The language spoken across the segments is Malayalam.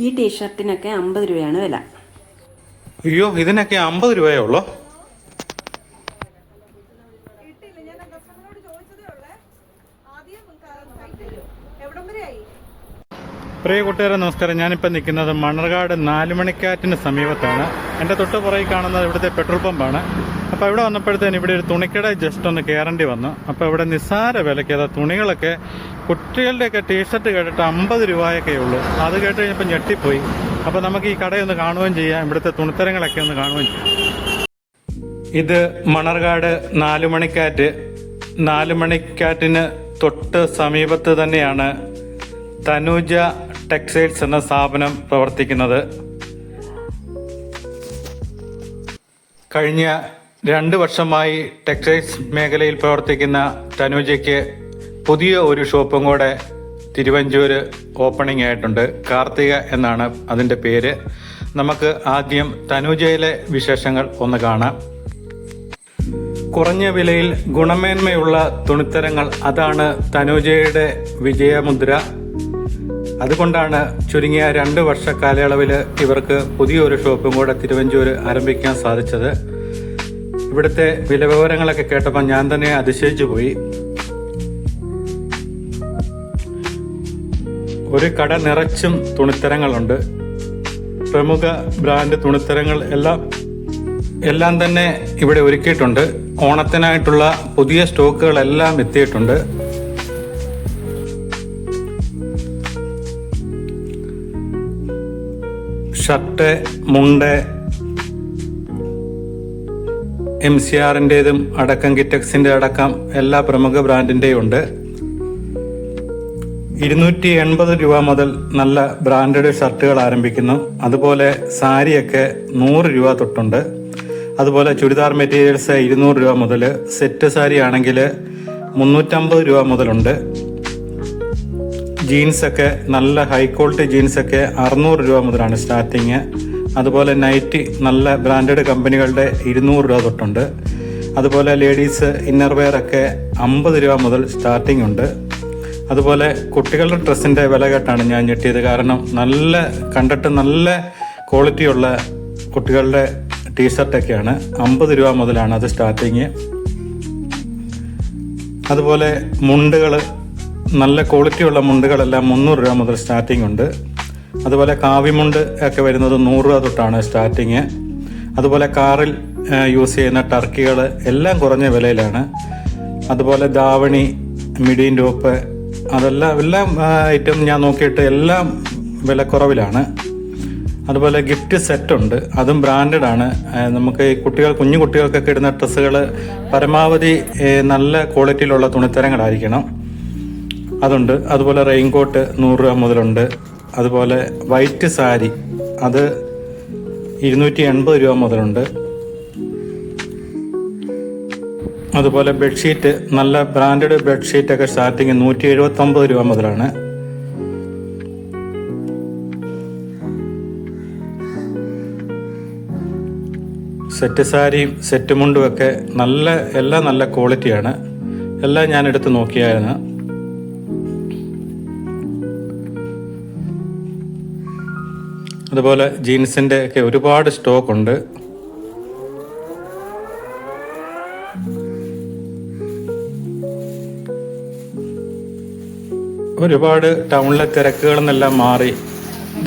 ഈ ടീഷർട്ടിനൊക്കെ 50 രൂപയാണ് വില. അയ്യോ, ഇതിനൊക്കെ 50 രൂപയേ ഉള്ളൂ? പ്രിയ കൂട്ടുകാരെ നമസ്കാരം. ഞാനിപ്പോൾ നിൽക്കുന്നത് മണർകാട് 4 മണിക്കാറ്റിന് സമീപത്താണ്. എൻ്റെ തൊട്ട് പുറകിൽ കാണുന്നത് ഇവിടുത്തെ പെട്രോൾ പമ്പാണ്. അപ്പോൾ ഇവിടെ വന്നപ്പോഴത്തേന് ഇവിടെ ഒരു തുണിക്കട ജസ്റ്റ് ഒന്ന് കയറേണ്ടി വന്നു. അപ്പോൾ ഇവിടെ നിസ്സാര വിലയ്ക്ക് അതാ തുണികളൊക്കെ, കുട്ടികളുടെയൊക്കെ ടീഷർട്ട് കേട്ടിട്ട് 50 രൂപയൊക്കെ ഉള്ളൂ. അത് കേട്ട് കഴിഞ്ഞപ്പോൾ ഞെട്ടിപ്പോയി. അപ്പോൾ നമുക്ക് ഈ കടയൊന്ന് കാണുകയും ചെയ്യാം, ഇവിടുത്തെ തുണിത്തരങ്ങളൊക്കെ ഒന്ന് കാണുകയും ചെയ്യാം. ഇത് മണർകാട് 4 മണിക്കാറ്റ്. 4 മണിക്കാറ്റിന് തൊട്ട് സമീപത്ത് തന്നെയാണ് തനുജ ടെക്സ്റ്റൈൽസ് എന്ന സ്ഥാപനം പ്രവർത്തിക്കുന്നത്. കഴിഞ്ഞ 2 വർഷമായി ടെക്സ്റ്റൈൽസ് മേഖലയിൽ പ്രവർത്തിക്കുന്ന തനുജയ്ക്ക് പുതിയ ഒരു ഷോപ്പും കൂടെ തിരുവഞ്ചൂര് ഓപ്പണിംഗ് ആയിട്ടുണ്ട്. കാർത്തിക എന്നാണ് അതിൻ്റെ പേര്. നമുക്ക് ആദ്യം തനുജയിലെ വിശേഷങ്ങൾ ഒന്ന് കാണാം. കുറഞ്ഞ വിലയിൽ ഗുണമേന്മയുള്ള തുണിത്തരങ്ങൾ, അതാണ് തനുജയുടെ വിജയമുദ്ര. അതുകൊണ്ടാണ് ചുരുങ്ങിയ 2 വർഷ കാലയളവിൽ ഇവർക്ക് പുതിയൊരു ഷോപ്പും കൂടെ തിരുവഞ്ചൂര് ആരംഭിക്കാൻ സാധിച്ചത്. ഇവിടുത്തെ വില വിവരങ്ങളൊക്കെ കേട്ടപ്പോൾ ഞാൻ തന്നെ അതിശയിച്ചു പോയി. ഒരു കട നിറച്ചും തുണിത്തരങ്ങളുണ്ട്. പ്രമുഖ ബ്രാൻഡ് തുണിത്തരങ്ങൾ എല്ലാം തന്നെ ഇവിടെ ഒരുക്കിയിട്ടുണ്ട്. ഓണത്തിനായിട്ടുള്ള പുതിയ സ്റ്റോക്കുകളെല്ലാം എത്തിയിട്ടുണ്ട്. ഷർട്ട്, മുണ്ട്, MCRൻ്റെതും അടക്കം കിറ്റക്സിൻ്റെ അടക്കം എല്ലാ പ്രമുഖ ബ്രാൻഡിൻ്റെയും ഉണ്ട്. 280 രൂപ മുതൽ നല്ല ബ്രാൻഡഡ് ഷർട്ടുകൾ ആരംഭിക്കുന്നു. അതുപോലെ സാരിയൊക്കെ 100 രൂപ തൊട്ടുണ്ട്. അതുപോലെ ചുരിദാർ മെറ്റീരിയൽസ് 200 രൂപ മുതൽ, സെറ്റ് സാരി ആണെങ്കിൽ 350 രൂപ മുതലുണ്ട്. ജീൻസൊക്കെ നല്ല ഹൈ ക്വാളിറ്റി ജീൻസൊക്കെ 600 രൂപ മുതലാണ് സ്റ്റാർട്ടിങ്. അതുപോലെ നൈറ്റി നല്ല ബ്രാൻഡഡ് കമ്പനികളുടെ 200 രൂപ തൊട്ടുണ്ട്. അതുപോലെ ലേഡീസ് ഇന്നർ വെയർ ഒക്കെ 50 രൂപ മുതൽ സ്റ്റാർട്ടിംഗ് ഉണ്ട്. അതുപോലെ കുട്ടികളുടെ ഡ്രസ്സിൻ്റെ വില കേട്ടാണ് ഞാൻ ഞെട്ടിയത്. കാരണം കണ്ടിട്ട് നല്ല ക്വാളിറ്റിയുള്ള കുട്ടികളുടെ ടീഷർട്ടൊക്കെയാണ് 50 രൂപ മുതലാണ് അത് സ്റ്റാർട്ടിങ്. അതുപോലെ മുണ്ടുകൾ, നല്ല ക്വാളിറ്റിയുള്ള മുണ്ടുകളെല്ലാം 300 രൂപ മുതൽ സ്റ്റാർട്ടിംഗ് ഉണ്ട്. അതുപോലെ കാവിമുണ്ട് ഒക്കെ വരുന്നത് 100 രൂപ തൊട്ടാണ് സ്റ്റാർട്ടിങ്. അതുപോലെ കാറിൽ യൂസ് ചെയ്യുന്ന ടർക്കികൾ എല്ലാം കുറഞ്ഞ വിലയിലാണ്. അതുപോലെ ദാവണി, മിഡിയും ടോപ്പ്, എല്ലാം ഐറ്റം ഞാൻ നോക്കിയിട്ട് എല്ലാം വിലക്കുറവിലാണ്. അതുപോലെ ഗിഫ്റ്റ് സെറ്റ് ഉണ്ട്, അതും ബ്രാൻഡഡ് ആണ്. നമുക്ക് കുഞ്ഞു കുട്ടികൾക്കൊക്കെ ഇടുന്ന ഡ്രസ്സുകൾ പരമാവധി നല്ല ക്വാളിറ്റിയിലുള്ള തുണിത്തരങ്ങളായിരിക്കണം, അതുണ്ട്. അതുപോലെ റെയിൻകോട്ട് 100 രൂപ മുതലുണ്ട്. അതുപോലെ വൈറ്റ് സാരി അത് 280 രൂപ മുതലുണ്ട്. അതുപോലെ ബെഡ്ഷീറ്റ്, നല്ല ബ്രാൻഡഡ് ബെഡ്ഷീറ്റൊക്കെ സ്റ്റാർട്ടിങ് 179 രൂപ മുതലാണ്. സെറ്റ് സാരിയും സെറ്റ് മുണ്ടും ഒക്കെ എല്ലാം നല്ല ക്വാളിറ്റിയാണ്. എല്ലാം ഞാൻ എടുത്ത് നോക്കിയായിരുന്നു. അതുപോലെ ജീൻസിൻ്റെ ഒക്കെ ഒരുപാട് സ്റ്റോക്ക് ഉണ്ട്. ഒരുപാട് ടൗണിലെ തിരക്കുകളിൽ നിന്നെല്ലാം മാറി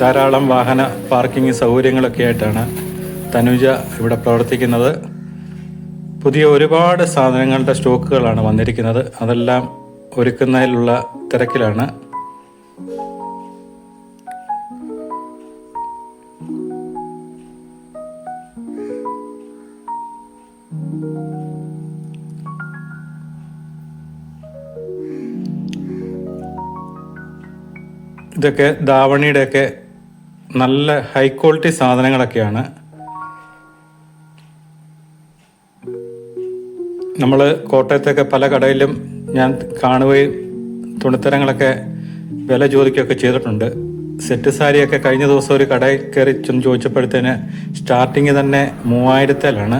ധാരാളം വാഹന പാർക്കിംഗ് സൗകര്യങ്ങളൊക്കെ ആയിട്ടാണ് തനുജ ഇവിടെ പ്രവർത്തിക്കുന്നത്. പുതിയ ഒരുപാട് സാധനങ്ങളുടെ സ്റ്റോക്കുകളാണ് വന്നിരിക്കുന്നത്. അതെല്ലാം ഒരുക്കുന്നതിലുള്ള തിരക്കിലാണ്. ഇതൊക്കെ ദാവണിയുടെയൊക്കെ നല്ല ഹൈ ക്വാളിറ്റി സാധനങ്ങളൊക്കെയാണ്. നമ്മൾ കോട്ടയത്തൊക്കെ പല കടയിലും ഞാൻ കാണുകയും തുണിത്തരങ്ങളൊക്കെ വില ചോദിക്കുകയൊക്കെ ചെയ്തിട്ടുണ്ട്. സെറ്റ് സാരിയൊക്കെ കഴിഞ്ഞ ദിവസം ഒരു കടയിൽ കയറി ചോദിച്ചപ്പോഴത്തേന് സ്റ്റാർട്ടിങ് തന്നെ 3000-ലാണ്.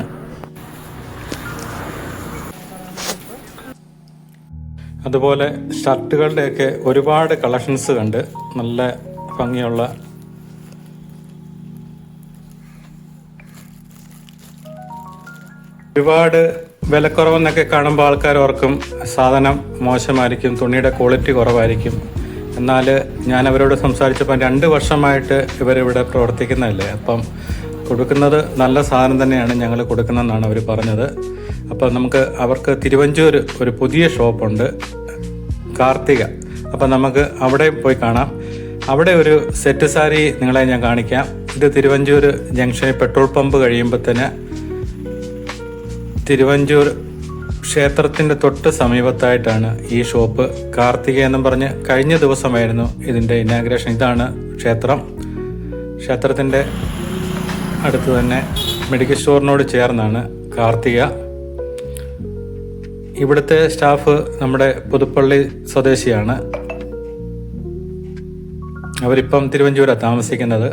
അതുപോലെ ഷർട്ടുകളുടെയൊക്കെ ഒരുപാട് കളക്ഷൻസ് കണ്ട് നല്ല ഭംഗിയുള്ള ഒരുപാട് വിലക്കുറവെന്നൊക്കെ കാണുമ്പോൾ ആൾക്കാർ ഓർക്കും സാധനം മോശമായിരിക്കും, തുണിയുടെ ക്വാളിറ്റി കുറവായിരിക്കും. എന്നാൽ ഞാൻ അവരോട് സംസാരിച്ചപ്പോൾ 2 വർഷമായിട്ട് ഇവരിവിടെ പ്രവർത്തിക്കുന്നതല്ലേ, അപ്പം കൊടുക്കുന്നത് നല്ല സാധനം തന്നെയാണ് ഞങ്ങൾ കൊടുക്കുന്നതെന്നാണ് അവർ പറഞ്ഞത്. അപ്പം അവർക്ക് തിരുവഞ്ചൂർ ഒരു പുതിയ ഷോപ്പുണ്ട്, കാർത്തിക. അപ്പം നമുക്ക് അവിടെ പോയി കാണാം. അവിടെ ഒരു സെറ്റ് സാരി നിങ്ങളെ ഞാൻ കാണിക്കാം. ഇത് തിരുവഞ്ചൂർ ജംഗ്ഷനിൽ പെട്രോൾ പമ്പ് കഴിയുമ്പോൾ തന്നെ തിരുവഞ്ചൂർ ക്ഷേത്രത്തിൻ്റെ തൊട്ട് സമീപത്തായിട്ടാണ് ഈ ഷോപ്പ്. കാർത്തിക എന്നും പറഞ്ഞ് കഴിഞ്ഞ ദിവസമായിരുന്നു ഇതിൻ്റെ ഇനാഗ്രേഷൻ. ഇതാണ് ക്ഷേത്രത്തിൻ്റെ അടുത്ത് തന്നെ മെഡിക്കൽ സ്റ്റോറിനോട് ചേർന്നാണ് കാർത്തിക. ഇവിടുത്തെ സ്റ്റാഫ് നമ്മുടെ പുതുപ്പള്ളി സ്വദേശിയാണ്. അവരിപ്പം തിരുവഞ്ചൂരാണ് താമസിക്കുന്നത്.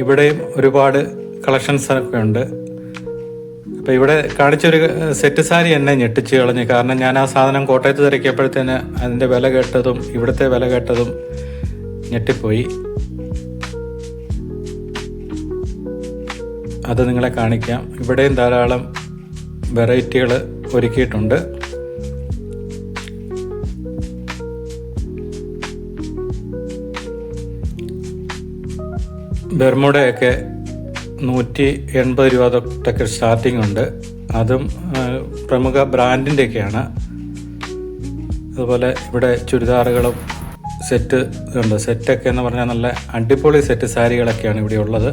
ഇവിടെയും ഒരുപാട് കളക്ഷൻസ് ഒക്കെ ഉണ്ട്. അപ്പോൾ ഇവിടെ കാണിച്ചൊരു സെറ്റ് സാരി എന്നെ ഞെട്ടിച്ച് കളഞ്ഞു. കാരണം ഞാൻ ആ സാധനം കോട്ടയത്ത് തിരക്കിയപ്പോഴത്തേന് അതിൻ്റെ വില കേട്ടതും ഇവിടുത്തെ വില കേട്ടതും ഞെട്ടിപ്പോയി. അത് നിങ്ങളെ കാണിക്കാം. ഇവിടെയും ധാരാളം വെറൈറ്റികൾ ഒരുക്കിയിട്ടുണ്ട്. ബെർമുഡയൊക്കെ 180 രൂപ തൊട്ടൊക്കെ സ്റ്റാർട്ടിംഗ് ഉണ്ട്. അതും പ്രമുഖ ബ്രാൻഡിൻ്റെയൊക്കെയാണ്. അതുപോലെ ഇവിടെ ചുരിദാറുകളും സെറ്റ് ഉണ്ട്. സെറ്റൊക്കെ എന്ന് പറഞ്ഞാൽ നല്ല അടിപൊളി സെറ്റ് സാരികളൊക്കെയാണ് ഇവിടെ ഉള്ളത്.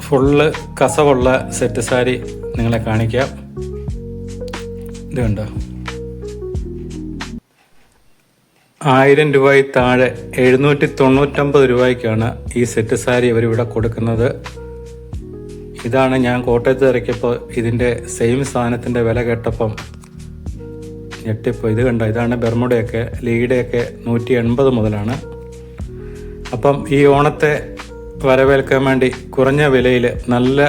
ഫുള്ള് കസവുള്ള സെറ്റ് സാരി നിങ്ങളെ കാണിക്കാം. ഇത് കണ്ടോ, 1000 രൂപയിൽ താഴെ 799 രൂപയ്ക്കാണ് ഈ സെറ്റ് സാരി അവരിവിടെ കൊടുക്കുന്നത്. ഇതാണ് ഞാൻ കോട്ടയത്ത് ഇറക്കിയപ്പോൾ ഇതിൻ്റെ സെയിം സാധനത്തിൻ്റെ വില കേട്ടപ്പം ഞെട്ടിപ്പോൾ. ഇത് കണ്ടോ, ഇതാണ് ബെർമുഡയൊക്കെ, ലീഡയൊക്കെ 180 മുതലാണ്. അപ്പം ഈ ഓണത്തെ വരവേൽക്കാൻ വേണ്ടി കുറഞ്ഞ വിലയിൽ നല്ല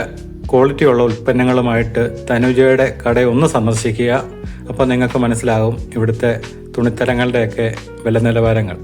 ക്വാളിറ്റിയുള്ള ഉൽപ്പന്നങ്ങളുമായിട്ട് തനുജയുടെ കട ഒന്ന് സന്ദർശിക്കുക. അപ്പോൾ നിങ്ങൾക്ക് മനസ്സിലാകും ഇവിടുത്തെ തുണിത്തരങ്ങളുടെയൊക്കെ വില നിലവാരങ്ങൾ.